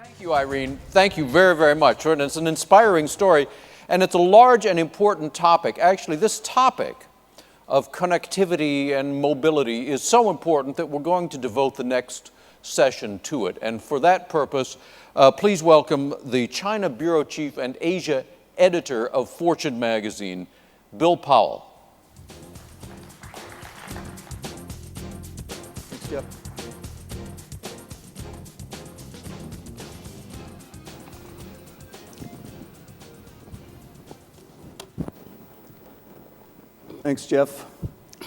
Thank you, Irene. Thank you very, very much. And it's an inspiring story, and it's a large and important topic. Actually, this topic of connectivity and mobility is so important that we're going to devote the next session to it. And for that purpose, please welcome the China Bureau Chief and Asia Editor of Fortune magazine, Bill Powell. Thanks, Jeff. Thanks, Jeff.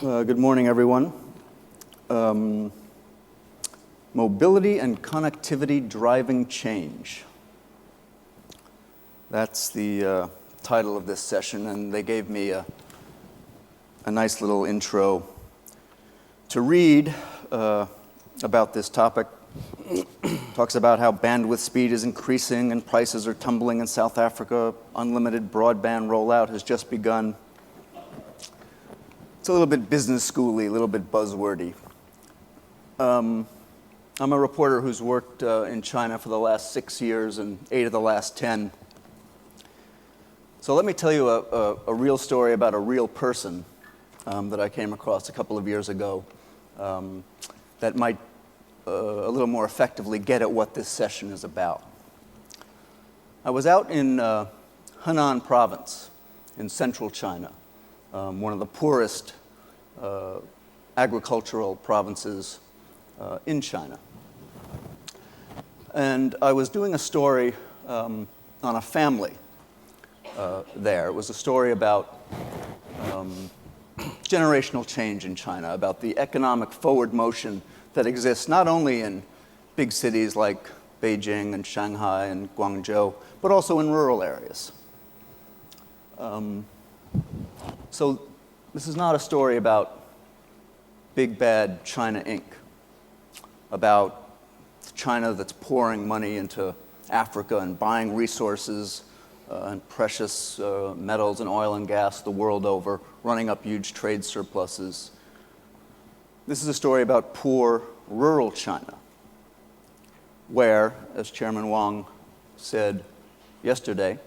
Good morning, everyone. Mobility and connectivity driving change. That's the title of this session, and they gave me a nice little intro to read about this topic. Talks about how bandwidth speed is increasing and prices are tumbling in South Africa. Unlimited broadband rollout has just begun. It's a little bit business schooly, a little bit buzzwordy. I'm a reporter who's worked in China for the last 6 years and 8 of the last 10. So let me tell you a real story about a real person that I came across a couple of years ago that might a little more effectively get at what this session is about. I was out in Henan province in central China. One of the poorest agricultural provinces in China. And I was doing a story on a family there. It was a story about generational change in China, about the economic forward motion that exists not only in big cities like Beijing and Shanghai and Guangzhou, but also in rural areas. So this is not a story about big bad China Inc., about China that's pouring money into Africa and buying resources and precious metals and oil and gas the world over, running up huge trade surpluses. This is a story about poor rural China, where, as Chairman Wang said yesterday,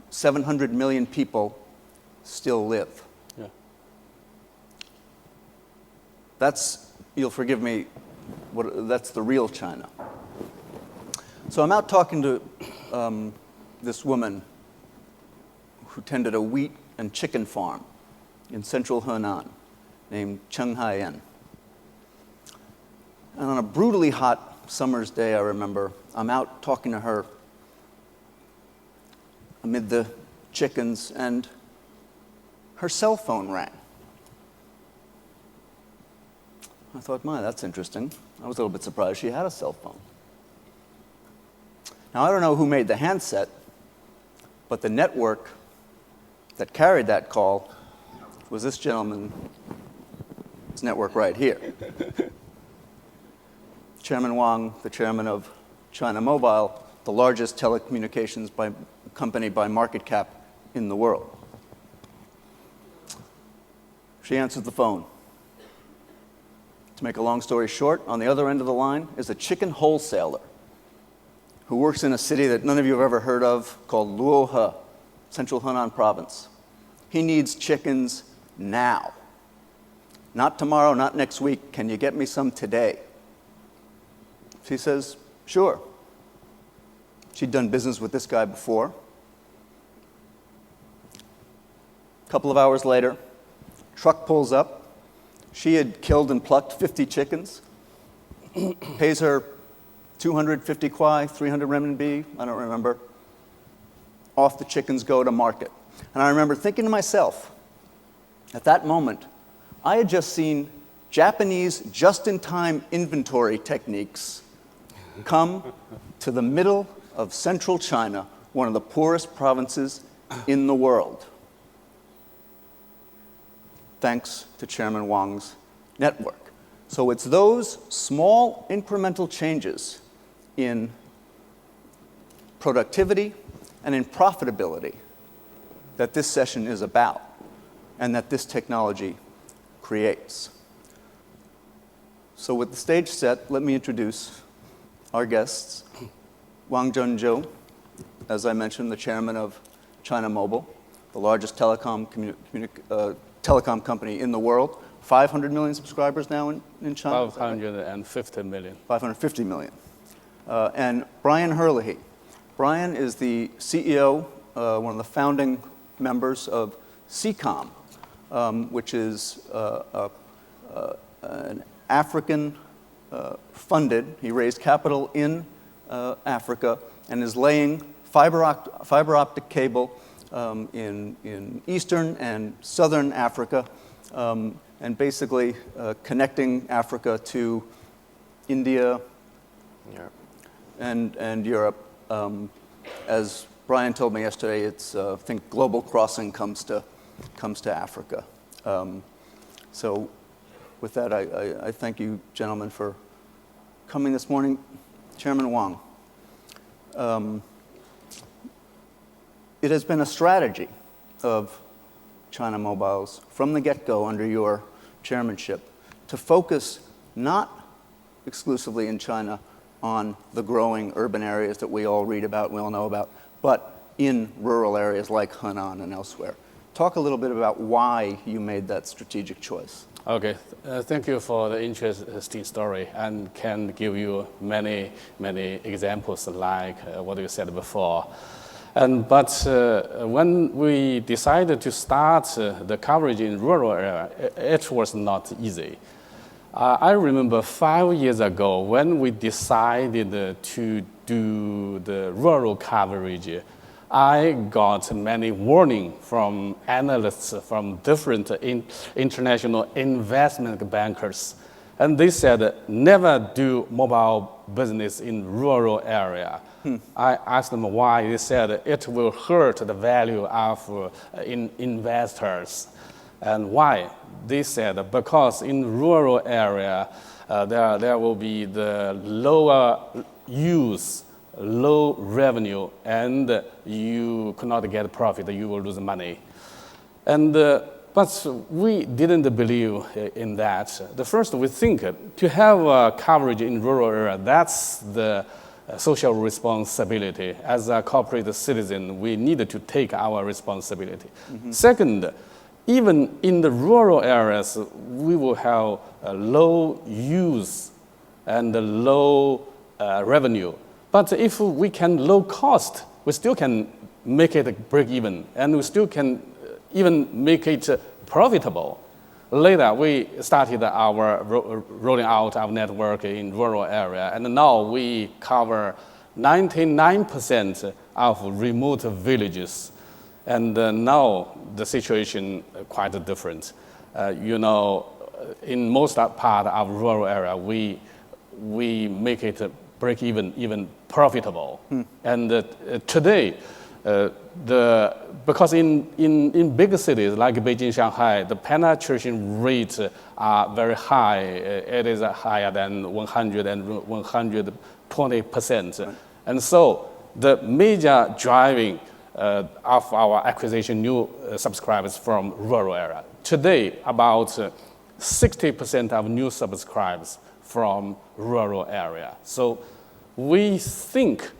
700 million people still live. Yeah. That's, you'll forgive me, that's the real China. So I'm out talking to this woman who tended a wheat and chicken farm in central Henan named Cheng Haiyan. And on a brutally hot summer's day, I remember, I'm out talking to her amid the chickens, and her cell phone rang. I thought, my, that's interesting. I was a little bit surprised she had a cell phone. Now, I don't know who made the handset, but the network that carried that call was this gentleman's network right here. Chairman Wang, the chairman of China Mobile, the largest telecommunications company by market cap in the world. She answers the phone. To make a long story short, on the other end of the line is a chicken wholesaler who works in a city that none of you have ever heard of called Luohe, central Henan province. He needs chickens now. Not tomorrow, not next week. Can you get me some today? She says, sure. She'd done business with this guy before. A couple of hours later, truck pulls up. She had killed and plucked 50 chickens. Pays her 250 kwai, 300 renminbi, I don't remember. Off the chickens go to market. And I remember thinking to myself, at that moment, I had just seen Japanese just-in-time inventory techniques come to the middle of central China, one of the poorest provinces in the world, thanks to Chairman Wang's network. So it's those small incremental changes in productivity and in profitability that this session is about and that this technology creates. So with the stage set, let me introduce our guests, Wang Jianzhou, as I mentioned, the chairman of China Mobile, the largest telecom company in the world, 500 million subscribers now in China? 550 million. 550 million. And Brian Herlihy. Brian is the CEO, one of the founding members of SEACOM, which is an African funded, he raised capital in Africa and is laying fiber optic cable in eastern and southern Africa, and basically connecting Africa to India and Europe. As Brian told me yesterday, it's I think global crossing comes to Africa. So with that, I thank you, gentlemen, for coming this morning. Chairman Wang, it has been a strategy of China Mobile's from the get-go under your chairmanship to focus not exclusively in China on the growing urban areas that we all read about, we all know about, but in rural areas like Henan and elsewhere. Talk a little bit about why you made that strategic choice. Okay, thank you for the interesting story, and can give you many examples like what you said before. But when we decided to start the coverage in rural area, it was not easy. I remember 5 years ago when we decided to do the rural coverage, I got many warnings from analysts from different international investment bankers. And they said, never do mobile business in rural area. I asked them why. They said it will hurt the value of investors. And why? They said because in rural area, there will be the lower use, low revenue, and you cannot get profit, you will lose money. And but we didn't believe in that. The first, we think to have coverage in rural area, that's the social responsibility. As a corporate citizen, we need to take our responsibility. Second, even in the rural areas, we will have low use and low revenue. But if we can low cost, we still can make it break even, and we still can even make it profitable. Later, we started our rolling out our network in rural area, and now we cover 99% of remote villages. And now the situation quite different. In most part of rural area, we make it break even profitable. And today, because in big cities like Beijing, Shanghai, the penetration rates are very high. It is higher than 100 and 120%. Right. And so the major driving of our acquisition new subscribers from rural area. Today, about 60% of new subscribers from rural area. So we think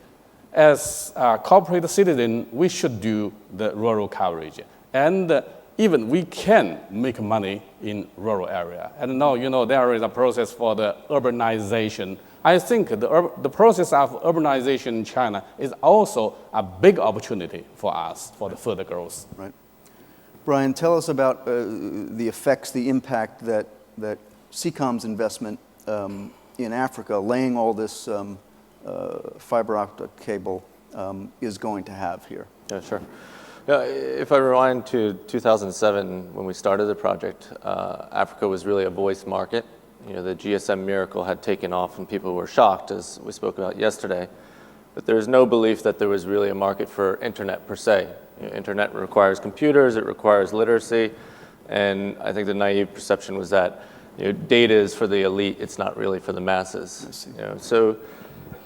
as a corporate citizen, we should do the rural coverage. And even we can make money in rural area. And now, there is a process for the urbanization. I think the process of urbanization in China is also a big opportunity for us for the further growth. Right. Brian, tell us about the effects, the impact that SEACOM's investment in Africa, laying all this fiber optic cable, is going to have here. Yeah, sure. If I rewind to 2007, when we started the project, Africa was really a voice market. The GSM miracle had taken off and people were shocked, as we spoke about yesterday. But there was no belief that there was really a market for internet per se. Internet requires computers, it requires literacy, and I think the naive perception was that data is for the elite, it's not really for the masses. So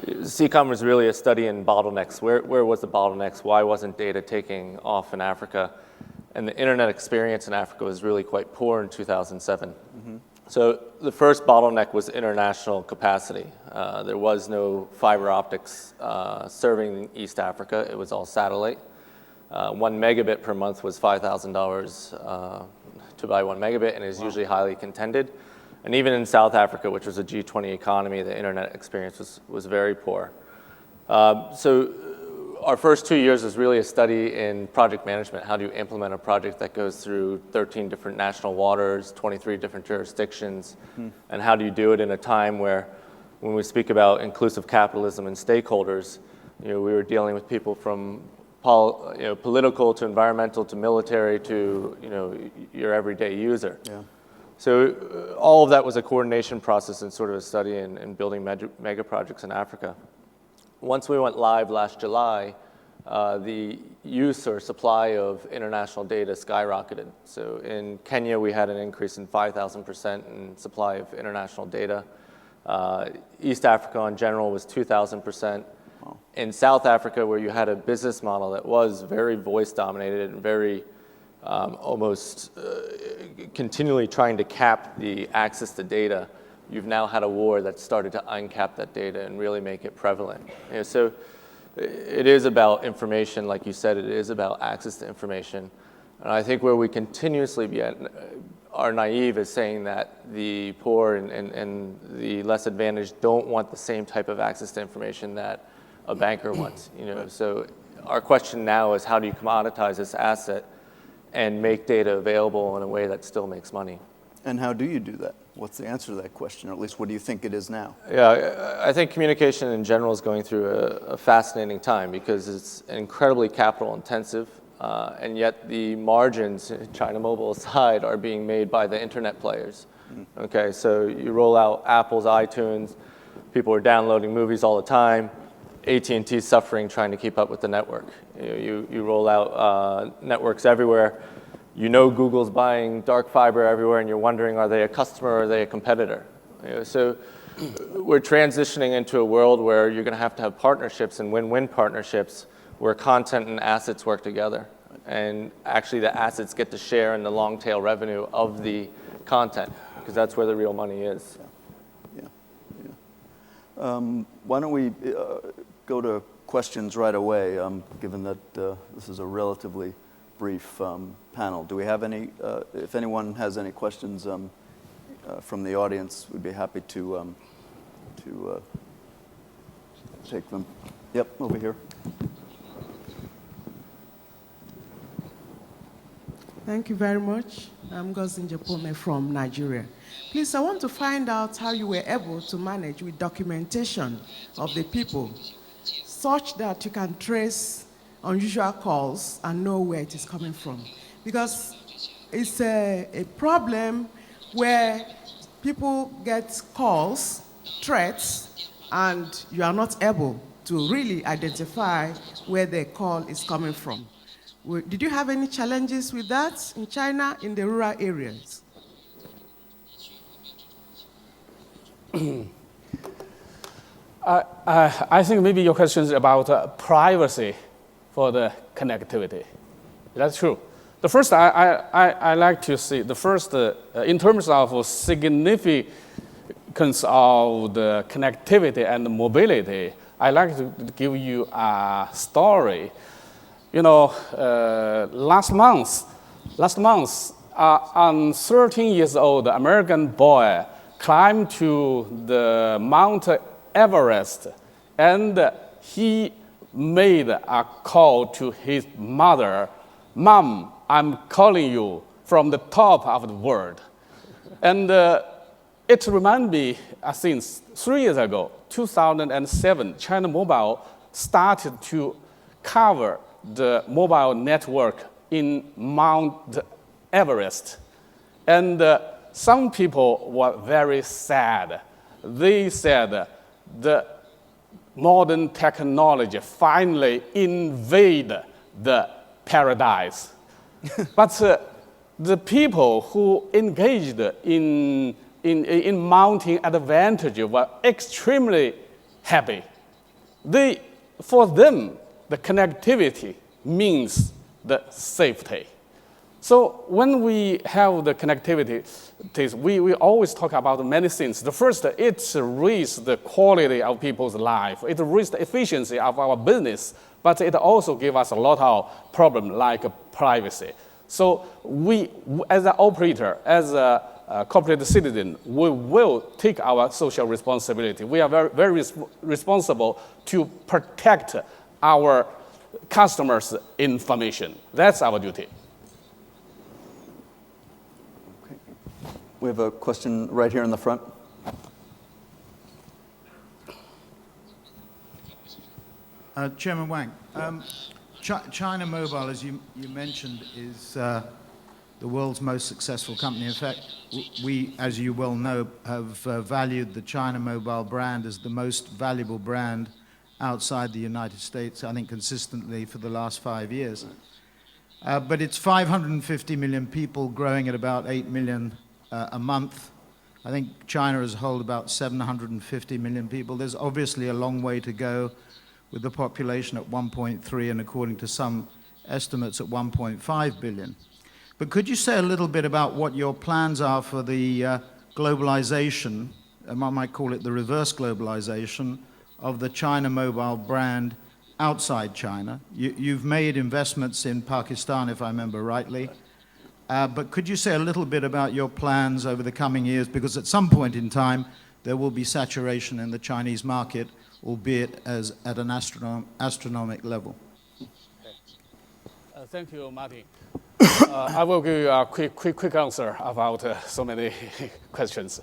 SEACOM was really a study in bottlenecks. Where was the bottlenecks? Why wasn't data taking off in Africa? And the internet experience in Africa was really quite poor in 2007. So the first bottleneck was international capacity. There was no fiber optics serving East Africa. It was all satellite. 1 megabit per month was $5,000 to buy 1 megabit, and is usually highly contended. And even in South Africa, which was a G20 economy, the internet experience was very poor. So our first 2 years was really a study in project management. How do you implement a project that goes through 13 different national waters, 23 different jurisdictions, and how do you do it in a time where, when we speak about inclusive capitalism and stakeholders, we were dealing with people from political to environmental to military to your everyday user. Yeah. So all of that was a coordination process and sort of a study in building mega projects in Africa. Once we went live last July, the use or supply of international data skyrocketed. So in Kenya, we had an increase in 5,000% in supply of international data. East Africa in general was 2,000%. Wow. In South Africa, where you had a business model that was very voice dominated and very almost continually trying to cap the access to data, you've now had a war that's started to uncap that data and really make it prevalent. So it is about information, like you said, it is about access to information. And I think where we continuously are naive is saying that the poor and the less advantaged don't want the same type of access to information that a banker wants. So our question now is, how do you commoditize this asset and make data available in a way that still makes money? And how do you do that? What's the answer to that question, or at least what do you think it is now? Yeah, I think communication in general is going through a fascinating time because it's incredibly capital intensive, and yet the margins, China Mobile aside, are being made by the internet players. Okay, so you roll out Apple's iTunes, people are downloading movies all the time, AT&T's suffering trying to keep up with the network. You roll out networks everywhere. Google's buying dark fiber everywhere, and you're wondering, are they a customer or are they a competitor? So we're transitioning into a world where you're going to have partnerships and win-win partnerships where content and assets work together. And actually the assets get to share in the long tail revenue of the content, because that's where the real money is. Why don't we go to questions right away, given that this is a relatively brief panel. Do we have any, if anyone has any questions from the audience, we'd be happy to take them. Yep, over here. Thank you very much. I'm Gosin Japome from Nigeria. Please, I want to find out how you were able to manage with documentation of the people such that you can trace unusual calls and know where it is coming from. Because it's a problem where people get calls, threats, and you are not able to really identify where the call is coming from. Did you have any challenges with that in China, in the rural areas? I think maybe your question is about privacy for the connectivity. That's true. The first, I like to see, the first, in terms of significance of the connectivity and the mobility, I like to give you a story. Last month, a 13 years old American boy climbed to the Mount Everest, and he made a call to his mother, "Mom, I'm calling you from the top of the world." And it reminded me, since 3 years ago, 2007, China Mobile started to cover the mobile network in Mount Everest. And some people were very sad. They said the modern technology finally invade the paradise. But the people who engaged in mounting advantage were extremely happy. For them, the connectivity means the safety. So when we have the connectivity, we always talk about many things. The first, it raises the quality of people's life. It raises the efficiency of our business, but it also gives us a lot of problems like privacy. So we, as an operator, as a corporate citizen, we will take our social responsibility. We are very responsible to protect our customers' information. That's our duty. Okay. We have a question right here in the front. Chairman Wang, China Mobile, as you mentioned, is the world's most successful company. In fact, we, as you well know, have valued the China Mobile brand as the most valuable brand outside the United States, I think consistently for the last 5 years. But it's 550 million people growing at about 8 million a month. I think China as a whole about 750 million people. There's obviously a long way to go with the population at 1.3 and according to some estimates at 1.5 billion. But could you say a little bit about what your plans are for the globalization, I might call it the reverse globalization, of the China Mobile brand outside China? You've made investments in Pakistan, if I remember rightly. But could you say a little bit about your plans over the coming years? Because at some point in time, there will be saturation in the Chinese market, albeit at an astronomic level. Thank you, Martin. I will give you a quick answer about so many questions.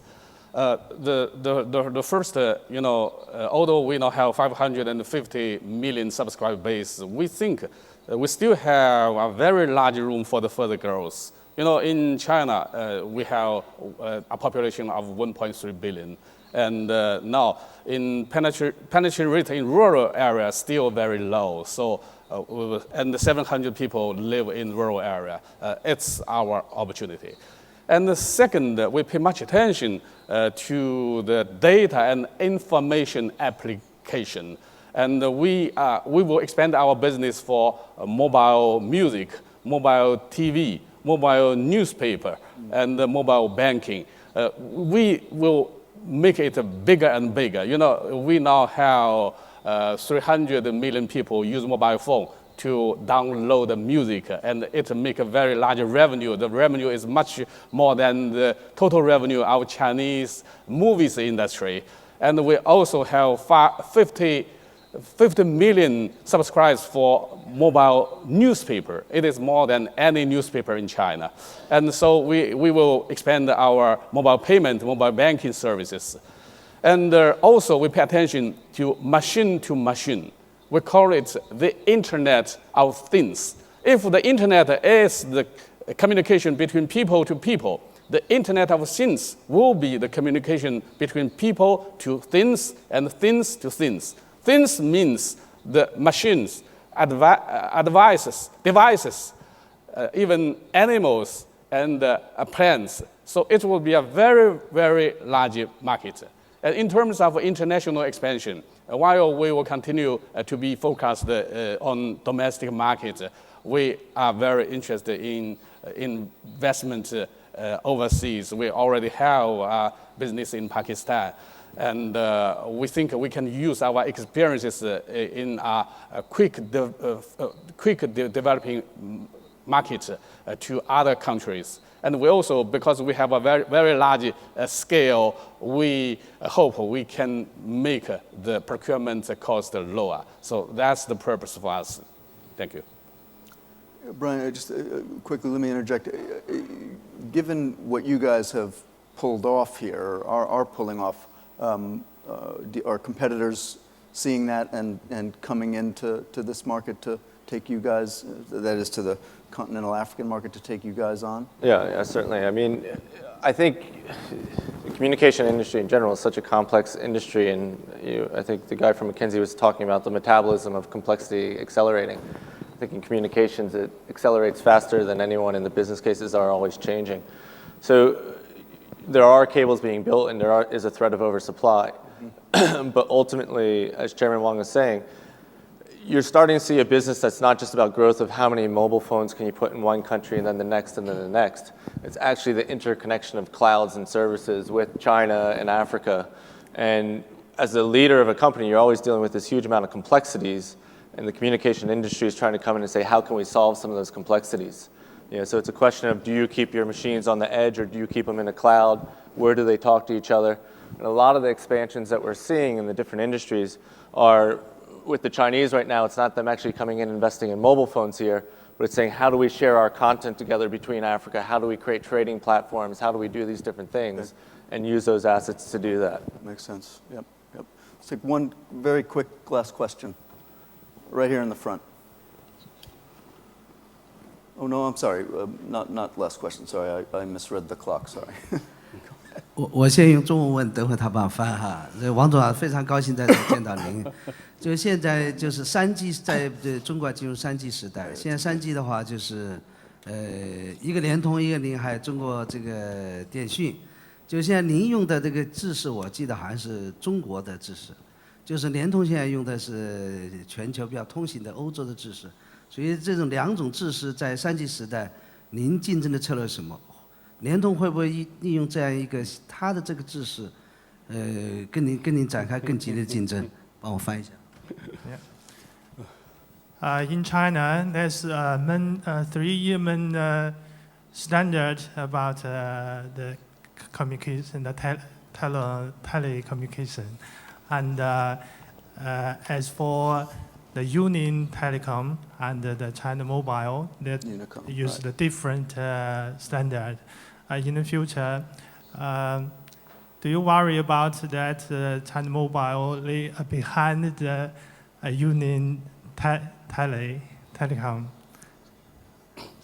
The first, although we now have 550 million subscriber base, we think we still have a very large room for the further growth. In China, we have a population of 1.3 billion. And now, in penetration rate in rural areas still very low. So, and 700 people live in rural area. It's our opportunity. And the second, we pay much attention to the data and information application. And we will expand our business for mobile music, mobile TV, mobile newspaper, and mobile banking. We will make it bigger and bigger. We now have 300 million people use mobile phone to download the music, and it make a very large revenue. The revenue is much more than the total revenue of Chinese movies industry. And we also have 50 million subscribers for mobile newspaper. It is more than any newspaper in China. And so we will expand our mobile payment, mobile banking services. And also we pay attention to machine. We call it the Internet of Things. If the Internet is the communication between people to people, the Internet of Things will be the communication between people to things and things to things. Things means the machines, devices, even animals and plants. So it will be a very, very large market. And in terms of international expansion, while we will continue to be focused on domestic markets, we are very interested in investment overseas. We already have business in Pakistan. And we think we can use our experiences in a quick developing market to other countries. And we also, because we have a very, very large scale, we hope we can make the procurement cost lower. So that's the purpose for us. Thank you. Brian, just quickly, let me interject. Given what you guys have pulled off here, are pulling off, are competitors seeing that and coming into this market to take you guys, that is to the continental African market, to take you guys on? Yeah, certainly. I mean, I think the communication industry in general is such a complex industry, and I think the guy from McKinsey was talking about the metabolism of complexity accelerating. I think in communications it accelerates faster than anyone, and the business cases are always changing. So there are cables being built, and there is a threat of oversupply. But ultimately, as Chairman Wang was saying, you're starting to see a business that's not just about growth of how many mobile phones can you put in one country and then the next and then the next. It's actually the interconnection of clouds and services with China and Africa. And as a leader of a company, you're always dealing with this huge amount of complexities, and the communication industry is trying to come in and say, how can we solve some of those complexities? So it's a question of, do you keep your machines on the edge or do you keep them in a cloud? Where do they talk to each other? And a lot of the expansions that we're seeing in the different industries are, with the Chinese right now, it's not them actually coming in and investing in mobile phones here, but it's saying, how do we share our content together between Africa? How do we create trading platforms? How do we do these different things and use those assets to do that? Makes sense. Yep. Let's take one very quick last question. Right here in the front. Oh, no, I'm sorry. Not last question. Sorry, I misread the clock. Sorry. 我先用中文问，等会他帮我翻哈。王总啊，非常高兴再次见到您。就现在就是3G 在中国进入3G 时代，现在3G 的话就是一个联通，一个您还有中国这个电讯。就现在您用的这个制式，我记得好像是中国的制式，就是联通现在用的是全球比较通行的欧洲的制式。所以这种两种制式在3G 时代，您竞争的策略是什么？联通会不会利用这样一个它的这个制式，跟您展开更激烈的竞争？帮我翻一下。In China, there's three main standard about the communication, the telecommunication, and as for the Union Telecom and the China Mobile, they use the different standard. In the future, do you worry about that China Mobile behind the Union Telecom?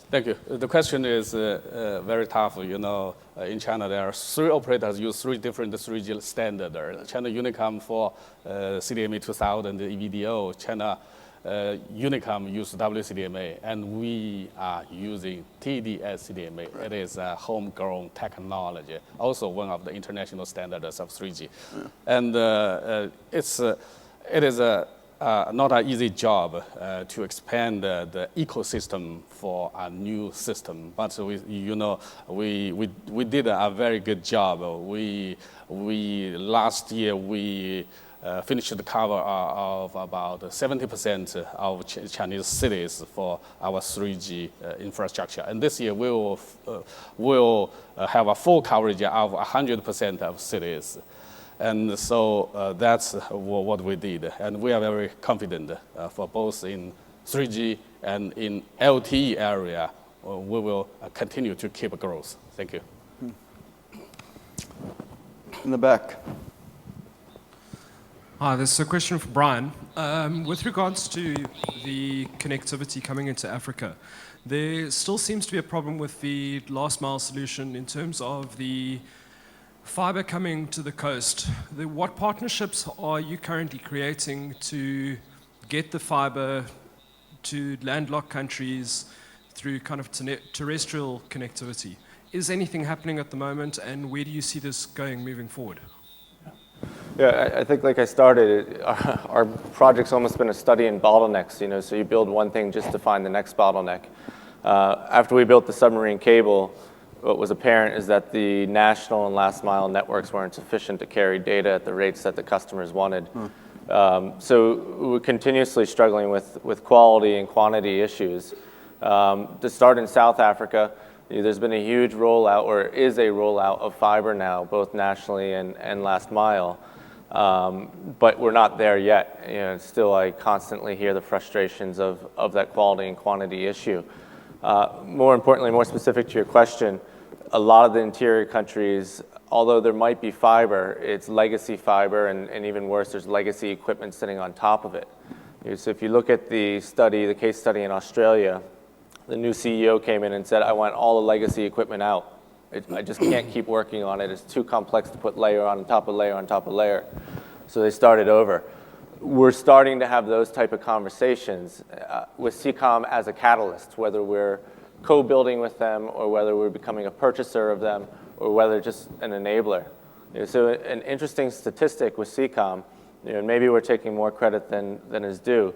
Thank you. The question is very tough. In China, there are 3 operators use 3 different 3G standards. China Unicom for CDMA 2000, EVDO. China Unicom use WCDMA, and we are using TD-SCDMA. Right. It is a homegrown technology, also one of the international standards of 3G. Yeah. And it is not an easy job to expand the ecosystem for a new system, but we did a very good job. Last year we finished the cover of about 70% of Chinese cities for our 3G infrastructure, and this year we will have a full coverage of 100% of cities. And so that's what we did. And we are very confident for both in 3G and in LTE area, we will continue to keep growth. Thank you. In the back. Hi, this is a question for Brian. With regards to the connectivity coming into Africa, there still seems to be a problem with the last mile solution in terms of the fiber coming to the coast. What partnerships are you currently creating to get the fiber to landlocked countries through kind of terrestrial connectivity? Is anything happening at the moment, and where do you see this going moving forward? Yeah, I think like I started, our project's almost been a study in bottlenecks, so you build one thing just to find the next bottleneck. After we built the submarine cable, what was apparent is that the national and last mile networks weren't sufficient to carry data at the rates that the customers wanted. So we're continuously struggling with quality and quantity issues. To start in South Africa, there's been a huge rollout, or is a rollout of fiber now, both nationally and last mile. But we're not there yet. Still, I constantly hear the frustrations of that quality and quantity issue. More importantly, more specific to your question, a lot of the interior countries, although there might be fiber, it's legacy fiber, and even worse, there's legacy equipment sitting on top of it. So if you look at the case study in Australia, the new CEO came in and said, I want all the legacy equipment out. I just can't keep working on it. It's too complex to put layer on top of layer on top of layer. So they started over. We're starting to have those type of conversations with SEACOM as a catalyst, whether we're co-building with them or whether we're becoming a purchaser of them or whether just an enabler. So an interesting statistic with SEACOM, maybe we're taking more credit than is due,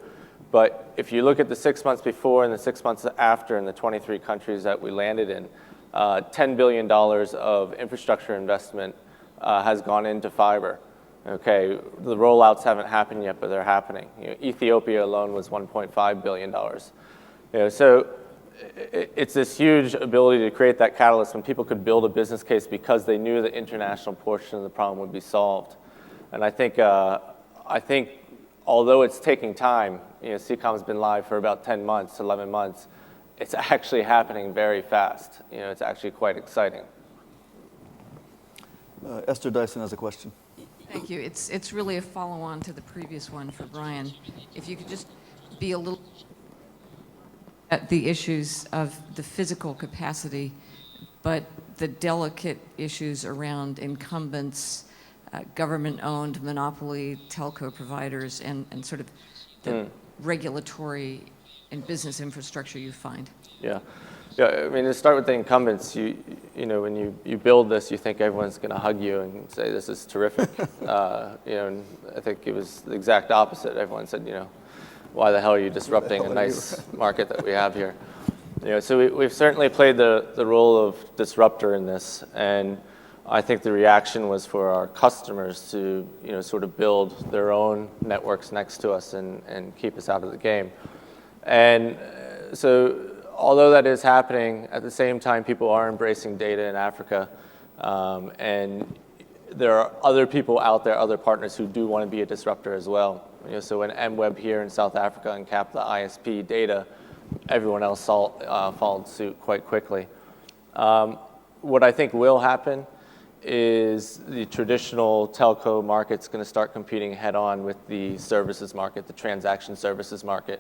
But if you look at the 6 months before and the 6 months after in the 23 countries that we landed in, $10 billion of infrastructure investment has gone into fiber. Okay, the rollouts haven't happened yet, but they're happening. Ethiopia alone was $1.5 billion. So it's this huge ability to create that catalyst when people could build a business case because they knew the international portion of the problem would be solved. And I think although it's taking time, SEACOM's been live for about 10 months, 11 months, it's actually happening very fast. It's actually quite exciting. Esther Dyson has a question. Thank you. It's really a follow-on to the previous one for Brian. If you could just be a little at the issues of the physical capacity, but the delicate issues around incumbents, government-owned monopoly telco providers, and sort of the regulatory and business infrastructure you find. Yeah. Yeah, I mean, to start with the incumbents, when you build this, you think everyone's going to hug you and say, this is terrific. And I think it was the exact opposite. Everyone said, why the hell are you disrupting a nice market that we have here? So we've certainly played the role of disruptor in this, and I think the reaction was for our customers to sort of build their own networks next to us and keep us out of the game. And so although that is happening, at the same time, people are embracing data in Africa, and there are other people out there, other partners who do want to be a disruptor as well. So when MWeb here in South Africa uncapped the ISP data, everyone else followed suit quite quickly. What I think will happen is the traditional telco market's going to start competing head-on with the services market, the transaction services market.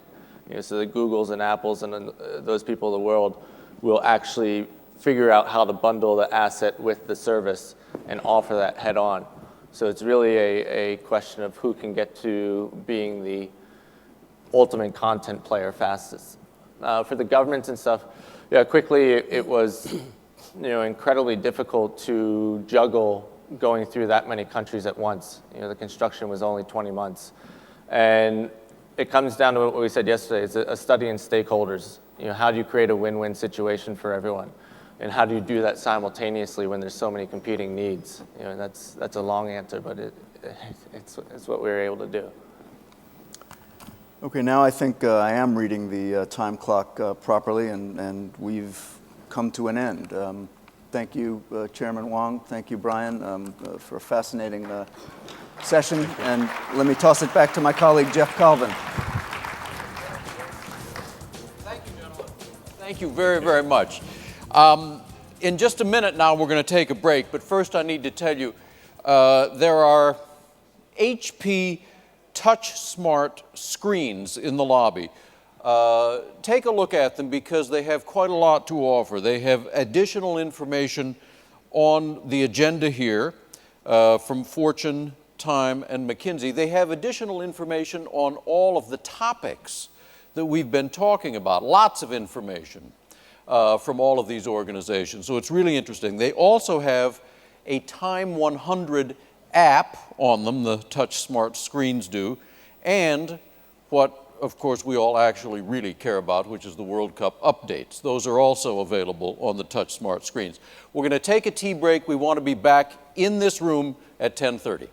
So the Googles and Apples and those people of the world will actually figure out how to bundle the asset with the service and offer that head-on. So it's really a question of who can get to being the ultimate content player fastest. For the governments and stuff, quickly it was incredibly difficult to juggle going through that many countries at once. The construction was only 20 months. And it comes down to what we said yesterday. It's a study in stakeholders. How do you create a win-win situation for everyone? And how do you do that simultaneously when there's so many competing needs? And that's a long answer, but it's what we were able to do. Okay, now I think I am reading the time clock properly, and we've come to an end. Thank you, Chairman Wang. Thank you, Brian, for a fascinating session. And let me toss it back to my colleague, Jeff Colvin. Thank you, gentlemen. Thank you very, very much. In just a minute now, we're going to take a break. But first, I need to tell you, there are HP Touch Smart screens in the lobby. Take a look at them because they have quite a lot to offer. They have additional information on the agenda here from Fortune, Time, and McKinsey. They have additional information on all of the topics that we've been talking about, lots of information from all of these organizations. So it's really interesting. They also have a Time 100 app on them, the Touch Smart screens do, and what of course, we all actually really care about, which is the World Cup updates. Those are also available on the Touch Smart screens. We're going to take a tea break. We want to be back in this room at 10:30.